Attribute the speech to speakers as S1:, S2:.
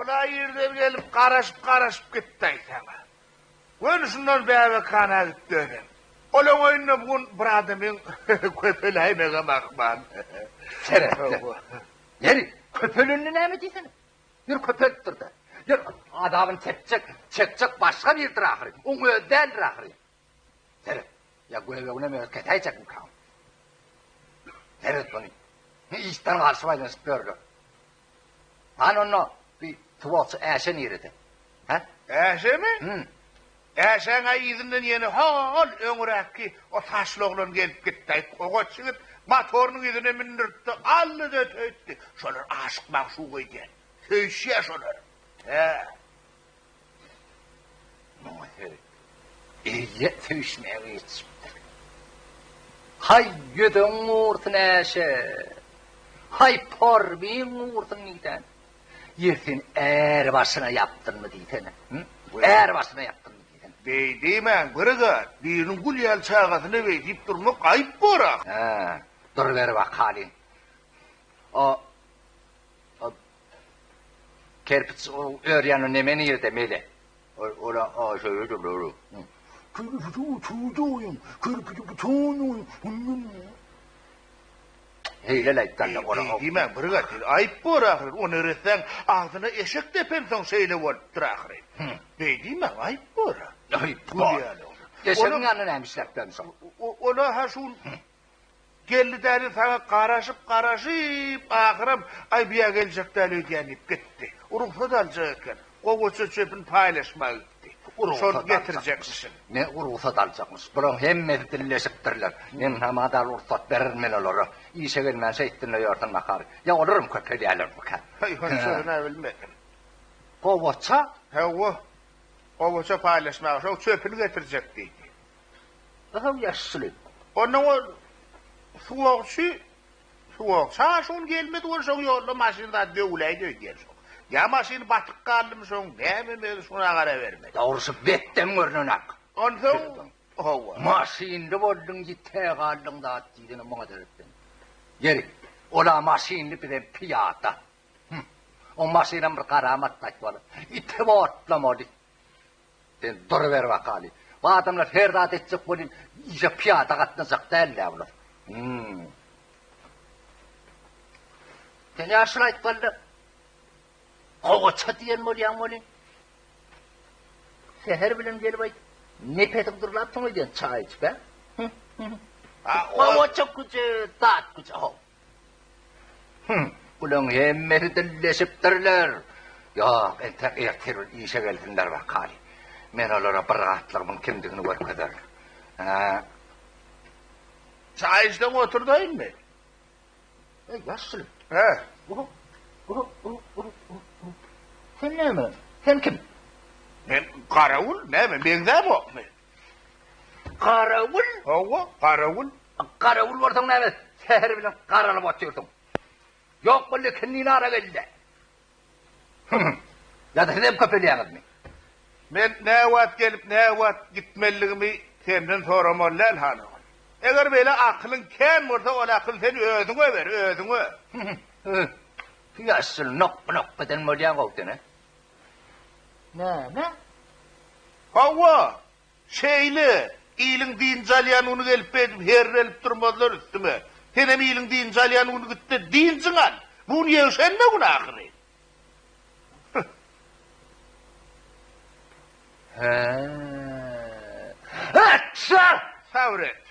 S1: Ola yerden gelip karaşıp gitti aytana. Önüsünden bebe kana gitti. Olan oyununa bugün bir adamın köpeğine bakman.
S2: Şerefli. Yeri, köpölünü ne mi diysene? Bir köpöktür de. Bir adamın çekecek başka bir ahırı. Onu ödel ahırı. Şeref, ya göğevine mi ketayacak mı kan? Şeref bunu. İşten karşımayla sıkıyordu. Han onu bir tuvalsı eşen yürüdü. Ha?
S1: Eşe mi?
S2: Hı.
S1: Eşeğe izinden yeni hal öngürekki o taşlı oğlan gelip gitti. O çıkıp motorunun izine mindirtti. Allı da töytti. Şolar aşık mahşu koydu. Söyüşüye şolar.
S2: Muhterem. İyi söyüşmeye geçmiştir. Hay güdün uğurtun eşe. Hay porbin uğurtun niden. Yersin er başına yaptın mı diyene. Er başına yaptın mı diyene.
S1: Beydeymen kırıgar. Birinin gulyal çağatını beydeyip durmak ayıp bu orak.
S2: Dur ver bak halin. O kerpiç o öryanın nemeni yerde mele. Ola şöyle doğru. Kerpiçi çoğuyum. Kerpiçi çoğuyum. Heyle layıktan da ola.
S1: Beydeymen kırıgar. Ayıp bu orak. Onu öğretsen ağzına eşek depensen şeyle olup Beydeymen ayıp bu orak.
S2: Ayıp bu. Eşeğin yanına neymişlerden sonra.
S1: Ola ha şun geldi deri sana karaşıp ahıram ay bir gelecek deli ödenip gitti. Ruhsat alacakken kovuçu çöpün paylaşmaya gitti. Son getireceksin.
S2: Ne ruhsat alacakmış. Buran hemme dilleşiptirler. Nem hamadar ruhsat verirmen olur. İşe gelmen şeyttinle yortan bakar. Ya olurum köpeli alır bakar.
S1: Hay ne bilmedim.
S2: Kovuça?
S1: Hava kovuçu paylaşmaya o çöpünü getirecek dedi.
S2: Daha yaşlı.
S1: Onun o soğuksa şun gelmedi o son yolda maşında dövüleydi ödeyecek. Ya maşin batık kaldım son ne mi şuna kara vermedi.
S2: Doğrusu bettem görünen.
S1: Ondan hava.
S2: Maşinli boldun gitte kaldın da attidini bana deritten. Yeri, ola maşinli bir de piyata. O maşinen bir karamat taşvalı. İte botlamadı. Den dur ver vakali. Bu adamlar her rahat edecek bolin, iyice piyata katlanacak derler onlar. Sen yaşlı aytvalı. Koğuça diyen molyan molin. Seher bilen gelip ayt. Ne petim durlattın mı diyen çay iç be? Koğuça kucu, tat kucu. Ulan hemmeri dilleşiptirler. Yok, entek erterül işe gelsinler vakali. Men olara bıraktlarımın kimdiğini görmeder.
S1: Çayıştan oturdayım mı?
S2: Yaşlı.
S1: He.
S2: Sen ne mi? Sen kim?
S1: Ben karavul ne mi? Ben de bu.
S2: Karavul?
S1: Hava karavul.
S2: Karavul varsan ne mi? Seher bilen karalıp atıyordun. Yok böyle kendini ara geldi. Ya da sen köpeliğiniz mi?
S1: Ben ne vaat gelip ne vaat gitmeliğimi senden soramallal hanım. Eğer böyle aklın kem olsa o akıl seni ödüne ver, ödüne.
S2: Yaşlı nok beden molyan oldu ne? Ne?
S1: Hava, şeyli, iyilin din calyan onu gelip edip herrelip durmadılar üstüme. Senem iyilin din calyan onu gitti, dinsin al. Bunu yevşen ne günahını?
S2: Etçer!
S1: Savret.